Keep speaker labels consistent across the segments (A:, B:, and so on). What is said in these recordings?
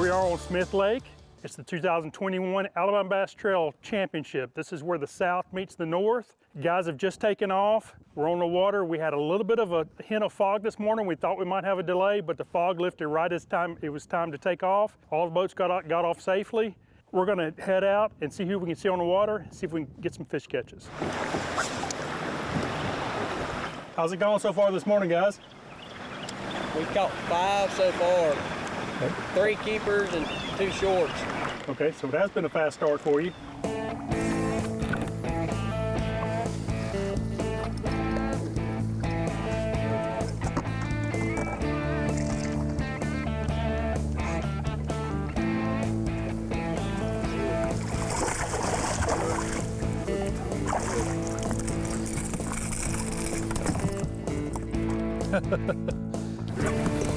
A: we are on Smith Lake. It's the 2021 Alabama Bass Trail Championship. This is where the south meets the north. Guys have just taken off. We're on the water. We had a little bit of a hint of fog this morning. We thought we might have a delay, but the fog lifted right as it was time to take off. All the boats got off safely. We're gonna head out and see who we can see on the water, see if we can get some fish catches. How's it going so far this morning, guys?
B: We caught 5 so far.
A: Okay.
B: 3 keepers and 2 shorts.
A: Okay, so it has been a fast start for you.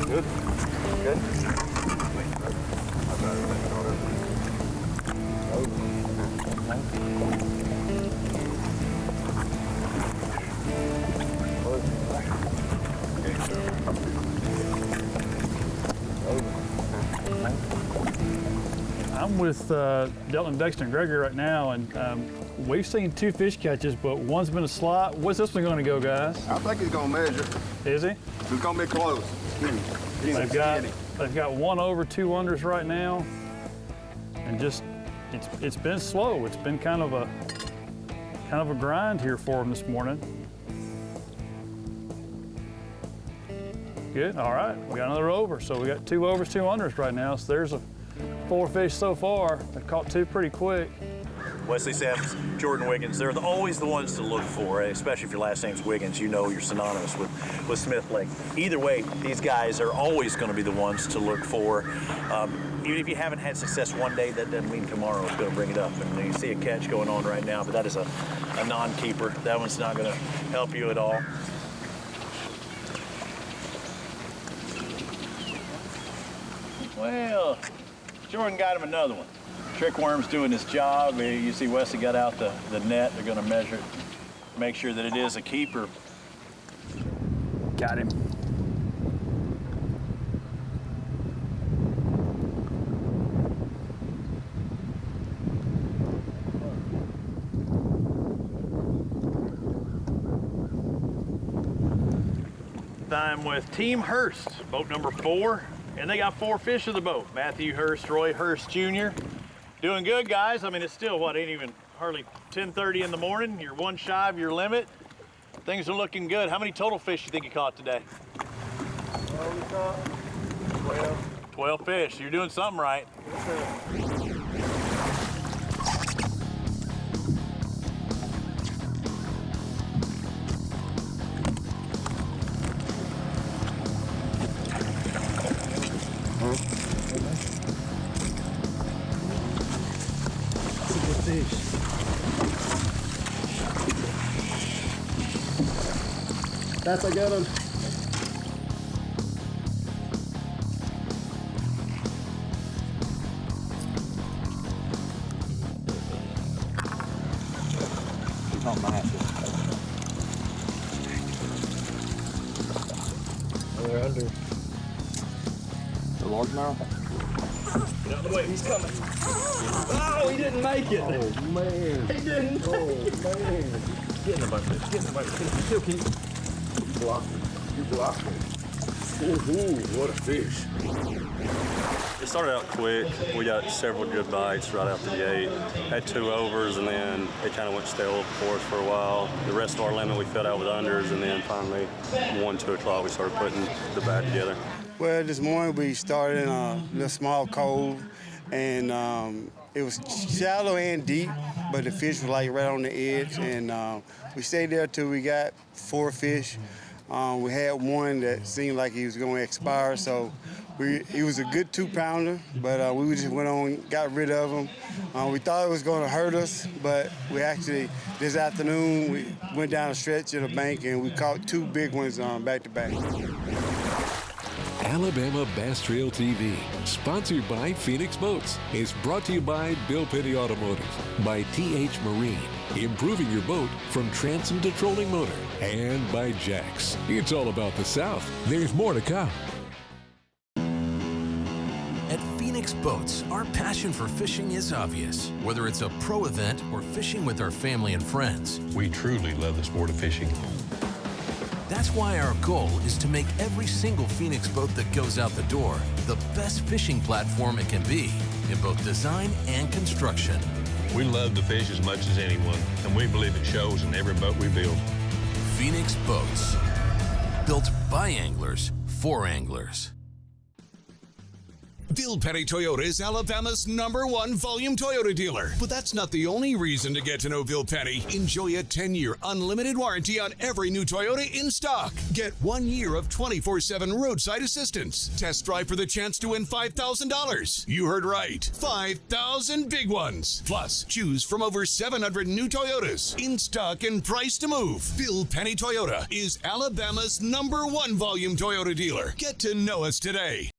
C: Good. Good.
D: I'm with Delton, Dexter, and Gregory right now, and we've seen 2 fish catches, but one's been a slot. What's this one going to go, guys?
C: I think he's gonna measure.
D: Is he?
C: It's gonna be close.
D: They've got 1 over, 2 unders right now, and just it's been slow. It's been kind of a grind here for them this morning. Good. All right, we got another over. So we got 2 overs, 2 unders right now. So there's 4 fish so far. They've caught 2 pretty quick.
E: Wesley Sims, Jordan Wiggins, they're always the ones to look for, especially if your last name's Wiggins. You know you're synonymous with Smith Lake. Either way, these guys are always going to be the ones to look for. Even if you haven't had success one day, that doesn't mean tomorrow is going to bring it up. And you see a catch going on right now, but that is a non-keeper. That one's not going to help you at all. Well, Jordan got him another one. Trick worm's doing his job. You see Wesley got out the net. They're gonna measure it, make sure that it is a keeper.
D: Got him.
E: I'm with Team Hurst, boat number 4, and they got 4 fish in the boat. Matthew Hurst, Roy Hurst Jr. Doing good, guys. I mean, it's still, what, ain't even hardly 10:30 in the morning. You're 1 shy of your limit. Things are looking good. How many total fish you think you caught today?
C: Well, we caught 12.
E: 12 fish. You're doing something right.
C: Yes, sir.
F: That's a good one.
C: He's on my hat.
F: They're under.
C: The largemouth?
E: Get out of the way.
F: He's coming. Oh, he didn't make it.
C: Oh, man.
F: He didn't.
C: Oh, man.
E: Get in the boat, fish. Get in the boat.
F: Still keep.
C: You blocked it. You blocked it. Ooh, what a fish.
G: It started out quick. We got several good bites right out the gate. Had 2 overs, and then it kind of went stale for us for a while. The rest of our limit we filled out with unders, and then finally 1, 2 o'clock we started putting the bag together.
H: Well, this morning we started in a little small cove, and it was shallow and deep, but the fish was like right on the edge, and we stayed there till we got 4 fish. We had one that seemed like he was going to expire, so he was a good 2-pounder, but we just went on, got rid of him. We thought it was going to hurt us, but we actually, this afternoon, we went down a stretch of the bank and we caught 2 big ones back to back.
I: Alabama Bass Trail TV, sponsored by Phoenix Boats, is brought to you by Bill Petty Automotive, by TH Marine, improving your boat from transom to trolling motor, and by Jax. It's all about the South. There's more to come.
J: At Phoenix Phoenix Boats, our passion for fishing is obvious. Whether it's a pro event or fishing with our family and friends,
K: we truly love the sport of fishing.
J: That's why our goal is to make every single Phoenix boat that goes out the door the best fishing platform it can be in both design and construction.
K: We love to fish as much as anyone, and we believe it shows in every boat we build.
J: Phoenix Boats, built by anglers for anglers.
L: Bill Petty Toyota is Alabama's #1 volume Toyota dealer. But that's not the only reason to get to know Bill Petty. Enjoy a 10-year unlimited warranty on every new Toyota in stock. Get 1 year of 24/7 roadside assistance. Test drive for the chance to win $5,000. You heard right. 5,000 big ones. Plus, choose from over 700 new Toyotas in stock and price to move. Bill Petty Toyota is Alabama's #1 volume Toyota dealer. Get to know us today.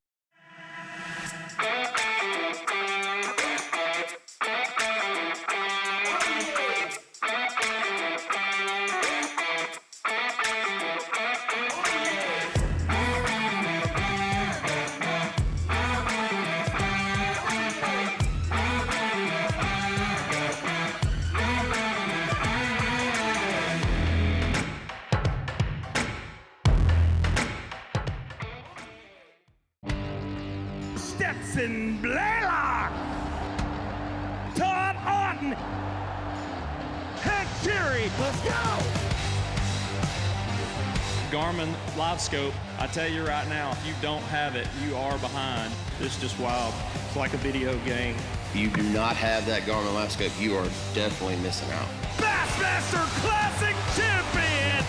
M: Stetson Blaylock, Todd Auten, Hank Terry, let's go!
N: Garmin Live Scope, I tell you right now, if you don't have it, you are behind. It's just wild. It's like a video game.
O: If you do not have that Garmin Live Scope, you are definitely missing out.
M: Bassmaster Classic Champion!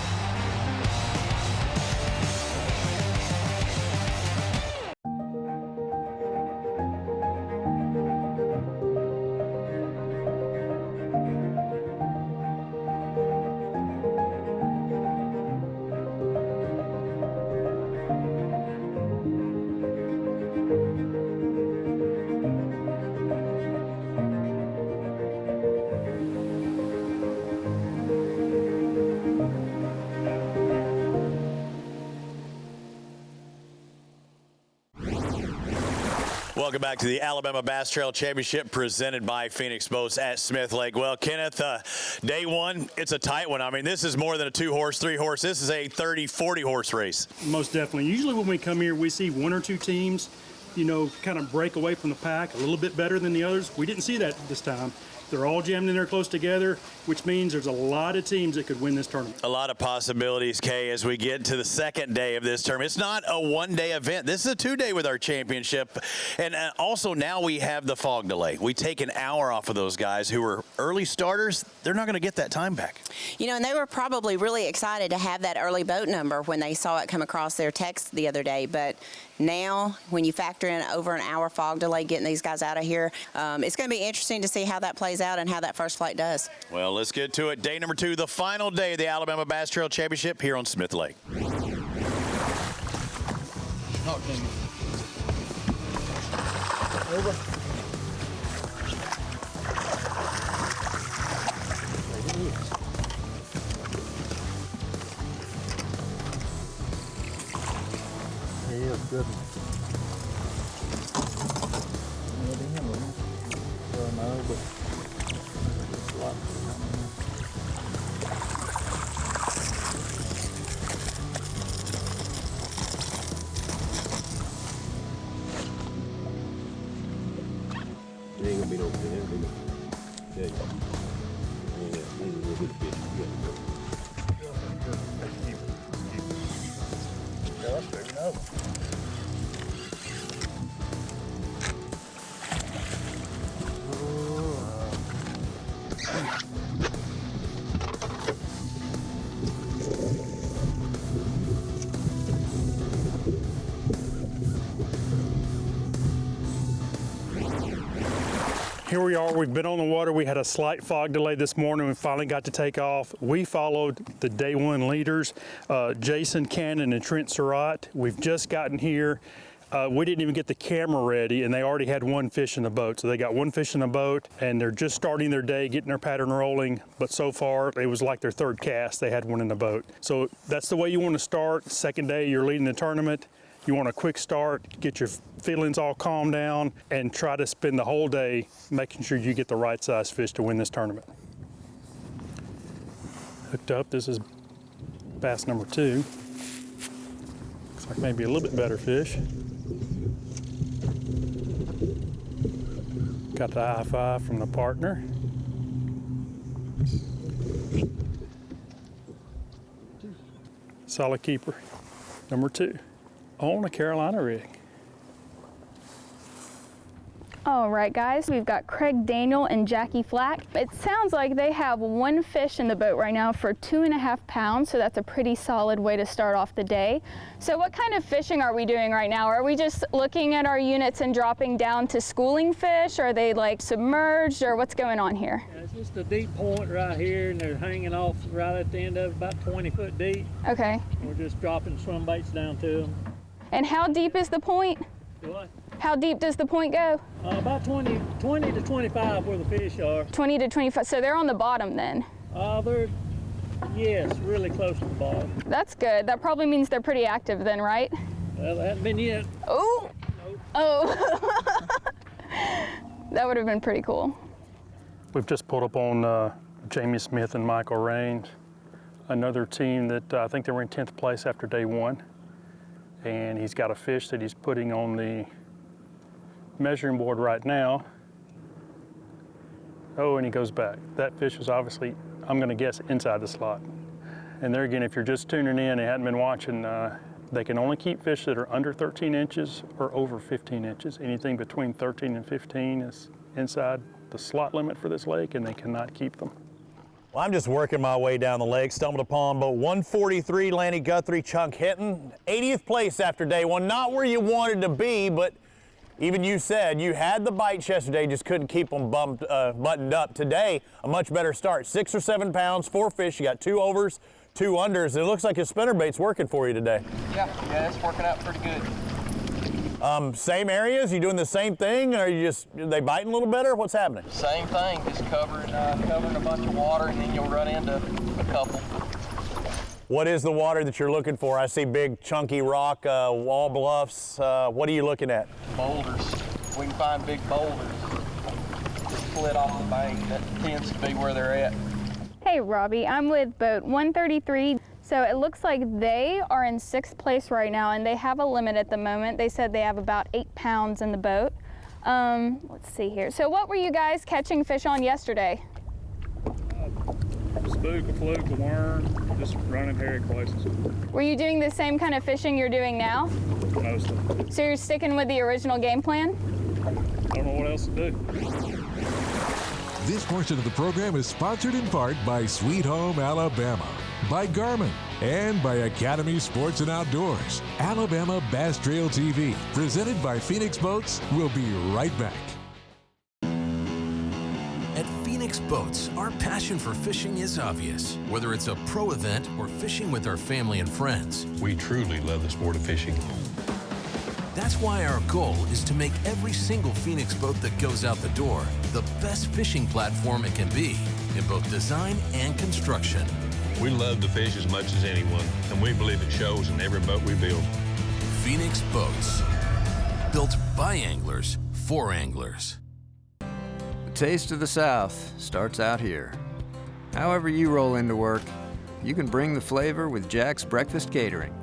E: Welcome back to the Alabama Bass Trail Championship presented by Phoenix Boats at Smith Lake. Well, Kenneth, day one, it's a tight one. I mean, this is more than a 2-horse, 3-horse. This is a 30, 40-horse race.
A: Most definitely. Usually when we come here, we see 1 or 2 teams, you know, kind of break away from the pack a little bit better than the others. We didn't see that this time. They're all jammed in there close together, which means there's a lot of teams that could win this tournament.
E: A lot of possibilities, Kay, as we get to the second day of this tournament. It's not a one-day event. This is a 2-day with our championship. And also now we have the fog delay. We take an hour off of those guys who were early starters. They're not going to get that time back.
P: You know, and they were probably really excited to have that early boat number when they saw it come across their text the other day. But now, when you factor in over an hour fog delay getting these guys out of here, it's going to be interesting to see how that plays out and how that first flight does.
E: Well, let's get to it. Day number 2, the final day of the Alabama Bass Trail Championship here on Smith Lake.
F: Over. He is good. Well, no, but it's a lot.
C: It ain't gonna be no fish. Yeah, yeah. These are real good fish.
F: Yeah, that's big enough.
A: Here we are, we've been on the water. We had a slight fog delay this morning. We finally got to take off. We followed the day one leaders, Jason Cannon and Trent Surratt. We've just gotten here. We didn't even get the camera ready and they already had 1 fish in the boat. So they got 1 fish in the boat and they're just starting their day, getting their pattern rolling. But so far, it was like their 3rd cast. They had 1 in the boat. So that's the way you want to start. Second day, you're leading the tournament. You want a quick start, get your feelings all calmed down, and try to spend the whole day making sure you get the right size fish to win this tournament. Hooked up, this is bass number 2. Looks like maybe a little bit better fish. Got the high five from the partner. Solid keeper, number 2, on a Carolina rig.
Q: All right, guys, we've got Craig Daniel and Jackie Flack. It sounds like they have one fish in the boat right now for 2.5 pounds, so that's a pretty solid way to start off the day. So what kind of fishing are we doing right now? Are we just looking at our units and dropping down to schooling fish? Are they like submerged, or what's going on here?
F: Yeah, it's just a deep point right here, and they're hanging off right at the end of it, about 20 foot deep.
Q: Okay.
F: We're just dropping swim baits down to them.
Q: And how deep is the point?
F: What?
Q: How deep does the point go?
F: About 20 to 25 where the fish are.
Q: 20 to 25, so they're on the bottom then?
F: They're, yes, really close to the bottom.
Q: That's good. That probably means they're pretty active then, right?
F: Well, they haven't been yet.
Q: Oh! Nope. Oh! That would have been pretty cool.
A: We've just pulled up on Jamie Smith and Michael Rain, another team that I think they were in 10th place after day 1. And he's got a fish that he's putting on the measuring board right now. Oh, and he goes back. That fish is obviously, I'm gonna guess, inside the slot. And there again, if you're just tuning in and hadn't been watching, they can only keep fish that are under 13 inches or over 15 inches. Anything between 13 and 15 is inside the slot limit for this lake, and they cannot keep them.
E: Well, I'm just working my way down the lake, stumbled upon boat 143, Lanny Guthrie, Chunk Hinton. 80th place after day 1, not where you wanted to be, but even you said you had the bites yesterday, just couldn't keep them buttoned up. Today, a much better start. 6 or 7 pounds, 4 fish, you got 2 overs, 2 unders. It looks like his spinnerbait's working for you today.
B: Yeah, it's working out pretty good.
E: Same areas, you doing the same thing, or are they biting a little better? What's happening?
B: Same thing, just covering a bunch of water, and then you'll run into a couple.
E: What is the water that you're looking for? I see big chunky rock, wall bluffs. What are you looking at?
B: Boulders. We can find big boulders just split off the bank. That tends to be where they're at.
Q: Hey Robbie, I'm with boat 133. So it looks like they are in 6th place right now, and they have a limit at the moment. They said they have about 8 pounds in the boat. Let's see here. So what were you guys catching fish on yesterday?
D: Spook, a fluke, a worm, just running herring places.
Q: Were you doing the same kind of fishing you're doing now?
D: Mostly.
Q: So you're sticking with the original game plan?
D: I don't know what else to do.
I: This portion of the program is sponsored in part by Sweet Home Alabama, by Garmin, and by Academy Sports and Outdoors. Alabama Bass Trail TV, presented by Phoenix Boats, will be right back.
J: At Phoenix Boats, our passion for fishing is obvious. Whether it's a pro event or fishing with our family and friends,
K: We truly love the sport of fishing.
J: that's why our goal is to make every single Phoenix boat that goes out the door the best fishing platform it can be in both design and construction.
K: We love to fish as much as anyone, and we believe it shows in every boat we build.
J: Phoenix Boats, built by anglers for anglers.
R: The taste of the South starts out here. However you roll into work, you can bring the flavor with Jack's Breakfast Catering.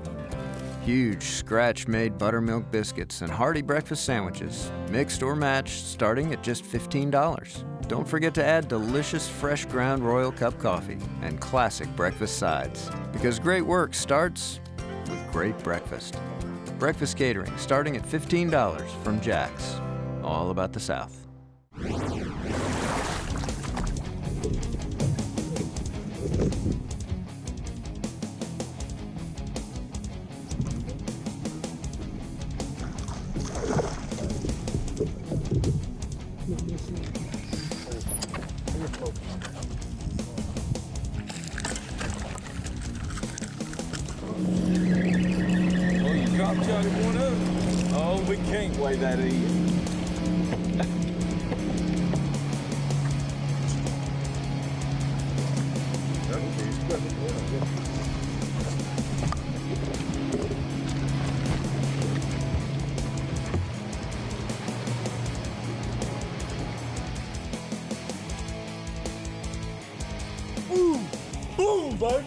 R: Huge scratch-made buttermilk biscuits and hearty breakfast sandwiches, mixed or matched, starting at just $15. Don't forget to add delicious fresh ground Royal Cup coffee and classic breakfast sides, because great work starts with great breakfast. Breakfast catering starting at $15 from Jack's. All about the South.
C: Oh, we can't weigh that in.
M: Ooh, boom, bud.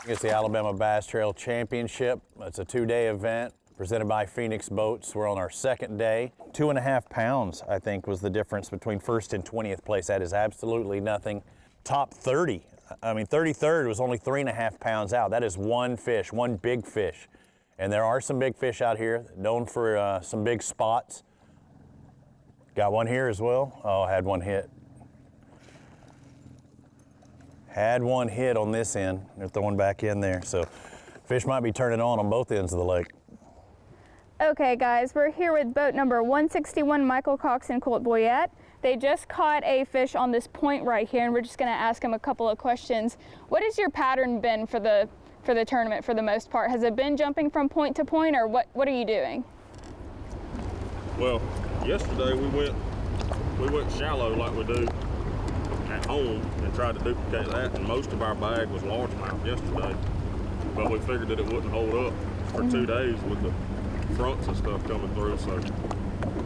E: It's the Alabama Bass Trail Championship. It's a 2-day event presented by Phoenix Boats. We're on our second day. 2.5 pounds, I think, was the difference between first and 20th place. That is absolutely nothing. Top 30, 33rd was only 3.5 pounds out. That is one fish, one big fish. And there are some big fish out here, known for some big spots. Got one here as well. Oh, I had one hit. Had one hit on this end. They're throwing back in there. So fish might be turning on both ends of the lake.
Q: Okay guys, we're here with boat number 161, Michael Cox and Colt Boyette. They just caught a fish on this point right here, and we're just gonna ask them a couple of questions. What has your pattern been for the tournament for the most part? Has it been jumping from point to point, or what are you doing?
S: Well, yesterday we went shallow like we do at home and tried to duplicate that, and most of our bag was largemouth yesterday. But we figured that it wouldn't hold up for 2 days with the fronts and stuff coming through, so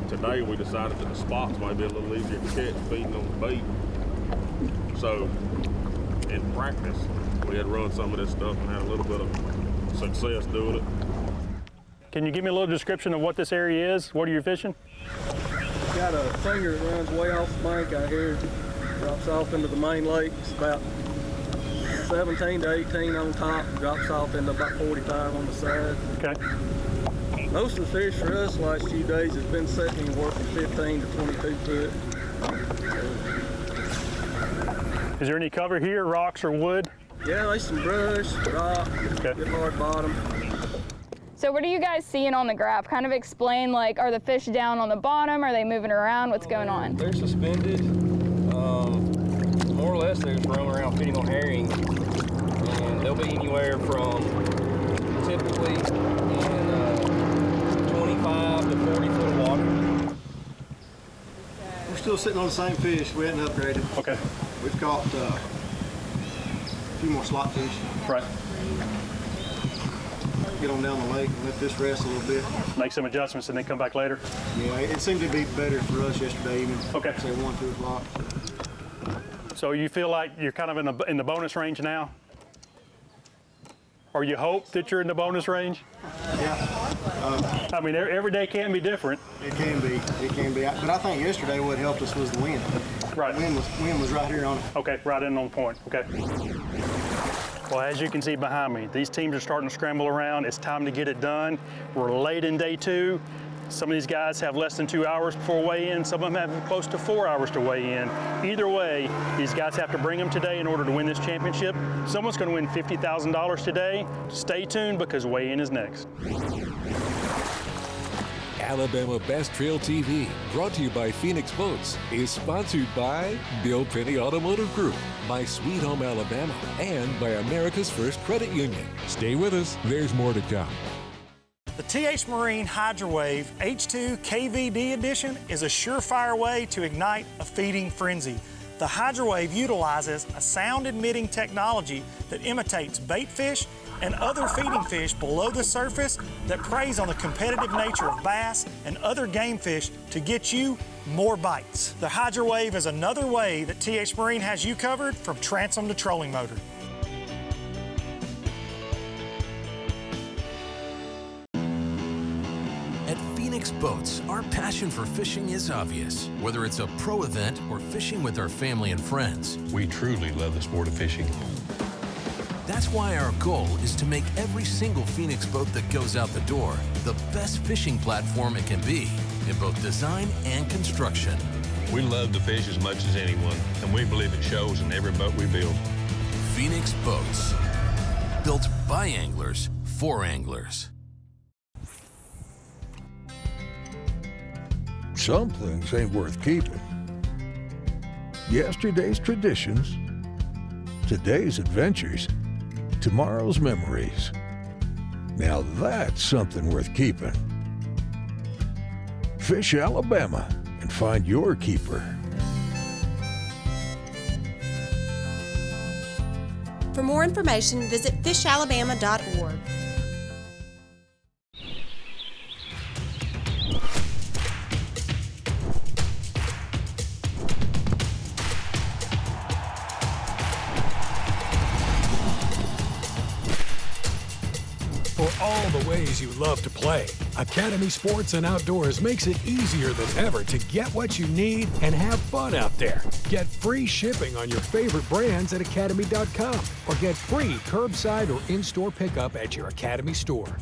S: today we decided that the spots might be a little easier to catch feeding on the bait. So in practice, we had run some of this stuff and had a little bit of success doing it.
A: Can you give me a little description of what this area is? What are you fishing?
B: Got a finger that runs way off the bank out here, drops off into the main lake. It's about 17 to 18 on top, drops off into about 45 on the side.
A: Okay.
B: Most of the fish for us the last few days has been sitting anywhere from 15 to 22 foot.
A: Is there any cover here, rocks or wood?
B: Yeah, there's some brush, rock, good hard bottom.
Q: So what are you guys seeing on the graph? Kind of explain, like, are the fish down on the bottom? Are they moving around? What's going on?
T: They're suspended. More or less, they're just roaming around feeding on herring. And they'll be anywhere from typically in 25 to 40 foot of water.
B: We're still sitting on the same fish. We hadn't upgraded.
A: Okay.
B: We've caught a few more slot fish.
A: Right.
B: Get on down the lake and let this rest a little bit.
A: Make some adjustments and then come back later?
B: Yeah, it seemed to be better for us yesterday evening.
A: Okay.
B: Say 1, 2 o'clock.
A: So you feel like you're kind of in the bonus range now? Or you hope that you're in the bonus range?
B: Yeah.
A: I mean, every day can be different.
B: It can be. It can be. But I think yesterday what helped us was the wind.
A: Right.
B: Wind was right here on it.
A: Okay, right in on point. Okay. Well, as you can see behind me, these teams are starting to scramble around. It's time to get it done. We're late in day 2. Some of these guys have less than 2 hours before weigh-in. Some of them have close to 4 hours to weigh in. Either way, these guys have to bring them today in order to win this championship. Someone's going to win $50,000 today. Stay tuned because weigh-in is next.
I: Alabama Bass Trail TV, brought to you by Phoenix Boats, is sponsored by Bill Penny Automotive Group, by Sweet Home Alabama, and by America's First Credit Union. Stay with us, there's more to come.
U: The TH Marine HydroWave H2 KVD Edition is a surefire way to ignite a feeding frenzy. The HydroWave utilizes a sound-emitting technology that imitates bait fish and other feeding fish below the surface that preys on the competitive nature of bass and other game fish to get you more bites. The HydroWave is another way that TH Marine has you covered from transom to trolling motor.
J: At Phoenix Boats, our passion for fishing is obvious. Whether it's a pro event or fishing with our family and friends,
K: we truly love the sport of fishing.
J: That's why our goal is to make every single Phoenix boat that goes out the door the best fishing platform it can be in both design and construction.
K: We love to fish as much as anyone, and we believe it shows in every boat we build.
J: Phoenix Boats, built by anglers for anglers.
V: Some things ain't worth keeping. Yesterday's traditions, today's adventures, tomorrow's memories. Now that's something worth keeping. Fish Alabama and find your keeper.
W: For more information, visit fishalabama.org.
V: ways you love to play. Academy Sports and Outdoors makes it easier than ever to get what you need and have fun out there. Get free shipping on your favorite brands at academy.com or get free curbside or in-store pickup at your Academy store.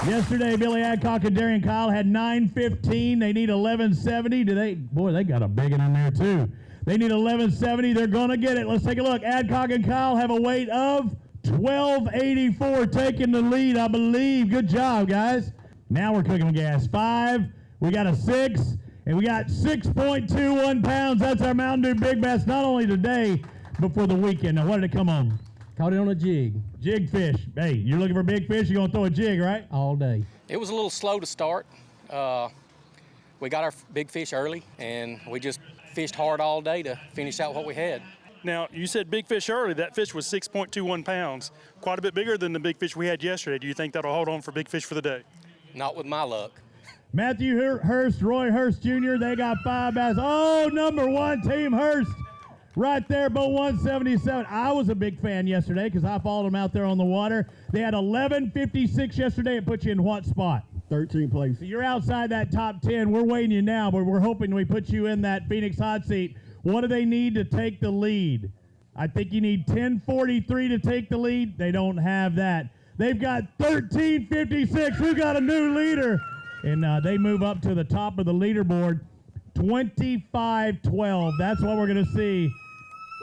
G: Yesterday, Billy Adcock and Darian Kyle had 9:15. They need 11:70. Boy, they got a big one in there, too. They need 11:70. They're going to get it. Let's take a look. Adcock and Kyle have a weight of 1284, taking the lead, I believe. Good job, guys. Now we're cooking gas. 5. We got a 6. And we got 6.21 pounds. That's our Mountain Dew Big Bass, not only today, but for the weekend. Now, what did it come on?
H: Caught it on a jig.
G: Jig fish. Hey, you're looking for big fish, you're going to throw a jig, right?
H: All day.
T: It was a little slow to start. We got our big fish early, and we just fished hard all day to finish out what we had.
A: Now, you said big fish early. That fish was 6.21 pounds. Quite a bit bigger than the big fish we had yesterday. Do you think that'll hold on for big fish for the day?
T: Not with my luck.
G: Matthew Hurst, Roy Hurst Jr., they got 5 bass. Oh, number 1, Team Hurst. Right there, boat 177. I was a big fan yesterday because I followed them out there on the water. They had 11:56 yesterday. It put you in what spot?
H: 13th place.
G: So you're outside that top 10. We're waiting you now, but we're hoping we put you in that Phoenix hot seat. What do they need to take the lead? I think you need 10:43 to take the lead. They don't have that. They've got 13:56. Who got a new leader? And they move up to the top of the leaderboard. 25-12. That's what we're going to see.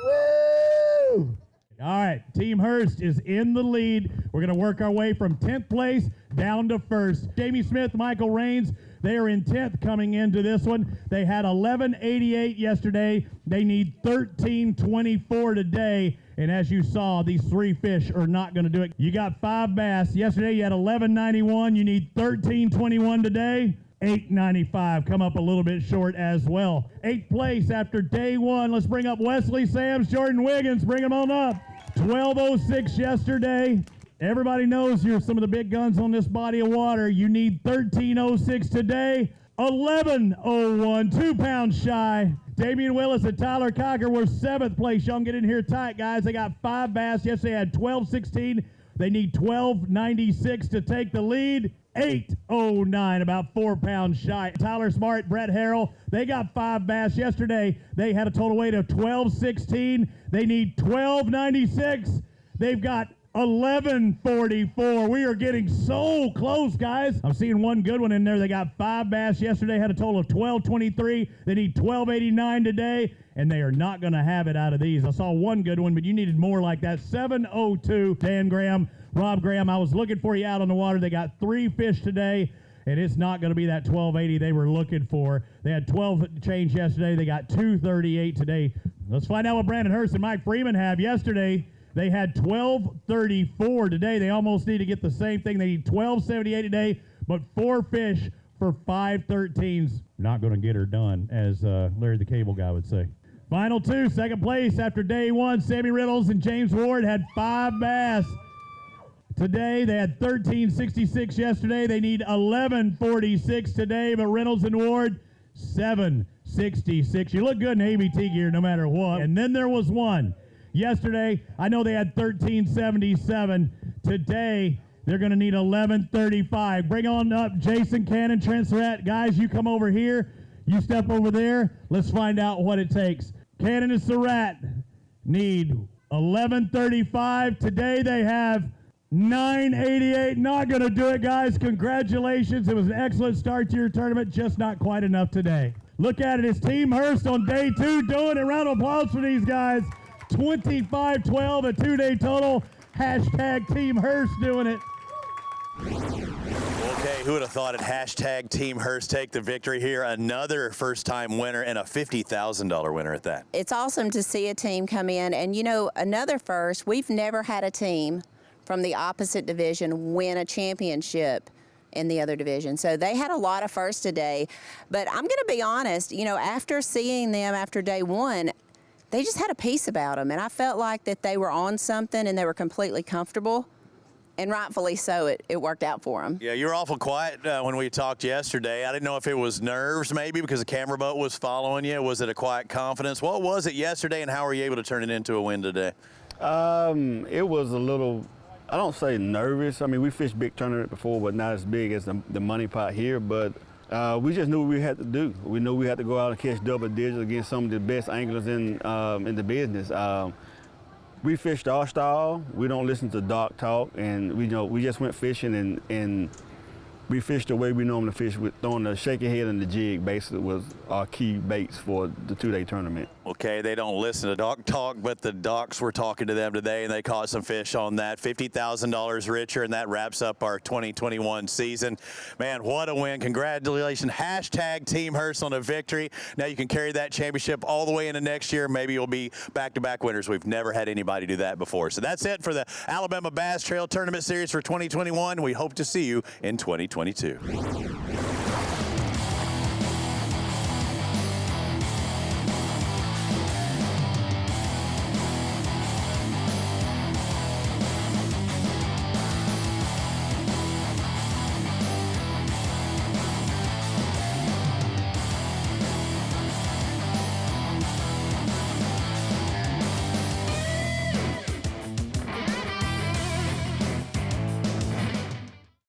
G: Woo! All right, Team Hurst is in the lead. We're going to work our way from 10th place down to 1st. Jamie Smith, Michael Raines, they are in 10th coming into this one. They had 11:88 yesterday. They need 13:24 today. And as you saw, these 3 fish are not going to do it. You got 5 bass. Yesterday you had 11:91. You need 13:21 today. 8:95, come up a little bit short as well. 8th place after day 1. Let's bring up Wesley Sams, Jordan Wiggins, bring them on up. 12:06 yesterday. Everybody knows you're some of the big guns on this body of water. You need 13:06 today. 11:01, 2 pounds shy. Damian Willis and Tyler Cocker were 7th place. Y'all can get in here tight, guys. They got 5 bass. Yesterday they had 12:16. They need 12:96 to take the lead. 8:09, about 4 pounds shy. Tyler Smart, Brett Harrell, they got 5 bass yesterday. They had a total weight of 12:16. They need 12:96. They've got 11:44. We are getting so close, guys. I'm seeing one good one in there. They got 5 bass yesterday, had a total of 12:23. They need 12:89 today, and they are not going to have it out of these. I saw one good one, but you needed more like that. 7:02, Dan Graham, Rob Graham, I was looking for you out on the water. They got 3 fish today, and it's not going to be that 12:80 they were looking for. They had 12 change yesterday. They got 2:38 today. Let's find out what Brandon Hurst and Mike Freeman have. Yesterday, they had 12:34 today. They almost need to get the same thing. They need 12:78 today, but 4 fish for 5:13s. Not going to get her done, as Larry the Cable Guy would say. Final 2, 2nd place after day 1. Sammy Riddles and James Ward had 5 bass. Today, they had 13:66 yesterday. They need 11:46 today, but Reynolds and Ward, 7:66. You look good in ABT gear no matter what. And then there was one. Yesterday, I know they had 13:77. Today, they're going to need 11:35. Bring on up Jason Cannon, Trent Surratt. Guys, you come over here. You step over there. Let's find out what it takes. Cannon and Surratt need 11:35. Today, they have 9:88. Not going to do it, guys. Congratulations. It was an excellent start to your tournament, just not quite enough today. Look at it. It's Team Hurst on day 2 doing it. Round of applause for these guys. 25-12, a 2-day total. Hashtag Team Hurst doing it.
E: Okay, who would have thought it? Hashtag Team Hurst take the victory here. Another first-time winner and a $50,000 winner at that.
P: It's awesome to see a team come in. And, you know, another first, we've never had a team from the opposite division win a championship in the other division. So they had a lot of firsts today. But I'm going to be honest, you know, after seeing them after day one, they just had a peace about them. And I felt like that they were on something and they were completely comfortable. And rightfully so, it worked out for them.
E: Yeah, you were awful quiet when we talked yesterday. I didn't know if it was nerves maybe because the camera boat was following you. Was it a quiet confidence? What was it yesterday and how were you able to turn it into a win today?
L: It was a little, I don't say nervous. I mean, we fished big tournament before, but not as big as the money pot here. But we just knew what we had to do. We knew we had to go out and catch double digits against some of the best anglers in the business. We fished our style. We don't listen to dock talk, and we just went fishing and we fished the way we normally fish, with throwing the shaky head and the jig. Basically, was our key baits for the two-day tournament.
E: Okay, they don't listen to dock talk, but the docks were talking to them today, and they caught some fish on that. $50,000 richer, and that wraps up our 2021 season. Man, what a win. Congratulations. Hashtag Team Hurst on a victory. Now you can carry that championship all the way into next year. Maybe you'll be back-to-back winners. We've never had anybody do that before. So that's it for the Alabama Bass Trail Tournament Series for 2021. We hope to see you in 2022.